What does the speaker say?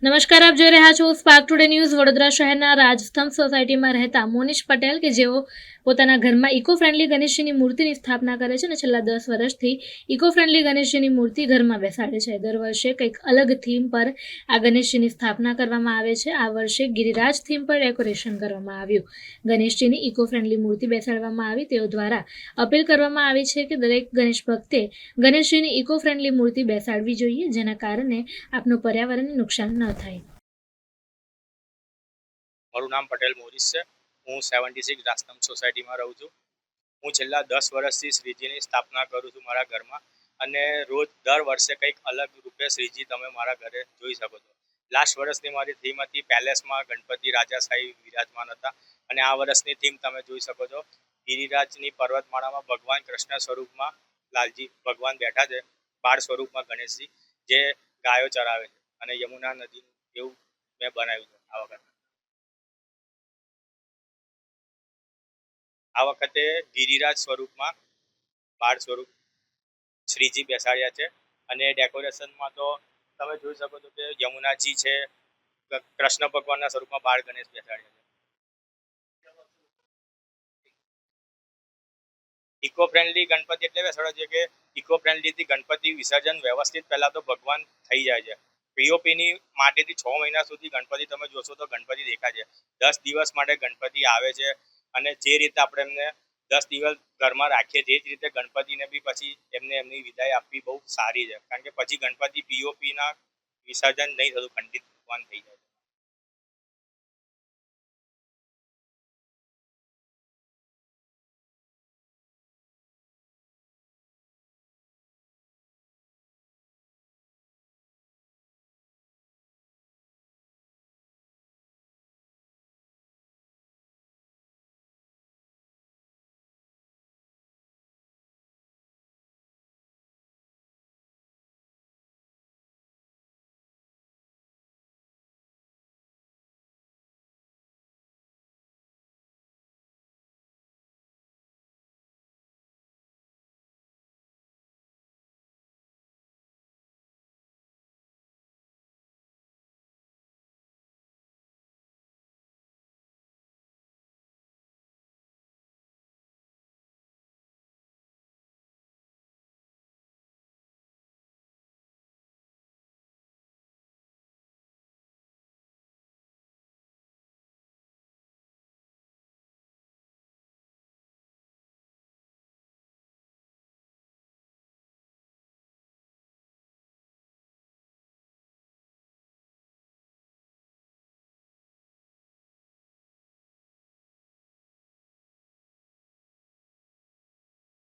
નમસ્કાર, આપ જોઈ રહ્યા છો સ્પાર્ક ટુડે ન્યૂઝ. વડોદરા શહેરના રાજસ્તંભ સોસાયટીમાં રહેતા મોનિશ પટેલ કે જેઓ પોતાના ઘરમાં ઇકો ફ્રેન્ડલી ગણેશજીની મૂર્તિની સ્થાપના કરે છે અને છેલ્લા 10 વર્ષથી ઇકો ફ્રેન્ડલી ગણેશજીની મૂર્તિ ઘરમાં બેસાડે છે. દર વર્ષે કંઈક અલગ થીમ પર આ ગણેશજીની સ્થાપના કરવામાં આવે છે. આ વર્ષે ગિરિરાજ થીમ પર ડેકોરેશન કરવામાં આવ્યું. ગણેશજીની ઇકો ફ્રેન્ડલી મૂર્તિ બેસાડવામાં આવી. તેઓ દ્વારા અપીલ કરવામાં આવી છે કે દરેક ગણેશ ભક્તે ગણેશજીની ઇકો ફ્રેન્ડલી મૂર્તિ બેસાડવી જોઈએ, જેના કારણે આપનું પર્યાવરણને નુકસાન ન થાય. મારું નામ પટેલ મોરિસ છે. હું 76 રાજસ્તંભ સોસાયટીમાં રહું છું. હું છેલ્લા 10 વર્ષથી શ્રીજીની સ્થાપના કરું છું મારા ઘરમાં, અને દર વર્ષે કંઈક અલગ રૂપે શ્રીજી તમે મારા ઘરે જોઈ શકો છો. લાસ્ટ વર્ષની મારી થીમ હતી પેલેસમાં ગણપતિ રાજાશાહી વિરાજમાન હતા, અને આ વર્ષની થીમ તમે જોઈ શકો છો ગિરિરાજની પર્વતમાળામાં ભગવાન કૃષ્ણ સ્વરૂપમાં લાલજી ભગવાન બેઠા છે, બાળ સ્વરૂપમાં ગણેશજી જે ગાયો ચરાવે છે, અને યમુના નદી એવું મેં બનાવ્યું છે. આ વખતે ગિરિરાજ સ્વરૂપમાં બાળ સ્વરૂપ શ્રીજી બેસાડ્યા છે, અને ડેકોરેશનમાં તો તમે જોઈ શકો છો કે યમુનાજી છે, કૃષ્ણ ભગવાનના સ્વરૂપમાં બાળ ગણેશ બેસાડ્યા છે. ઇકો ફ્રેન્ડલી ગણપતિ એટલે બેસાડો છે કે ઇકો ફ્રેન્ડલીથી ગણપતિ વિસર્જન વ્યવસ્થિત પહેલાં તો ભગવાન થઈ જાય છે. પીઓપીની માટેથી 6 મહિના સુધી ગણપતિ તમે જોશો તો ગણપતિ દેખાય છે. 10 દિવસ માટે ગણપતિ આવે છે, અને જે રીતે આપણે એમને 10 દિવસ ઘરમાં રાખીએ જે જ રીતે ગણપતિને બી પછી એમની વિદાય આપવી બહુ સારી છે, કારણ કે પછી ગણપતિ પીઓપીના વિસર્જન નહીં થતું, ખંડિત ભગવાન થઈ જાય.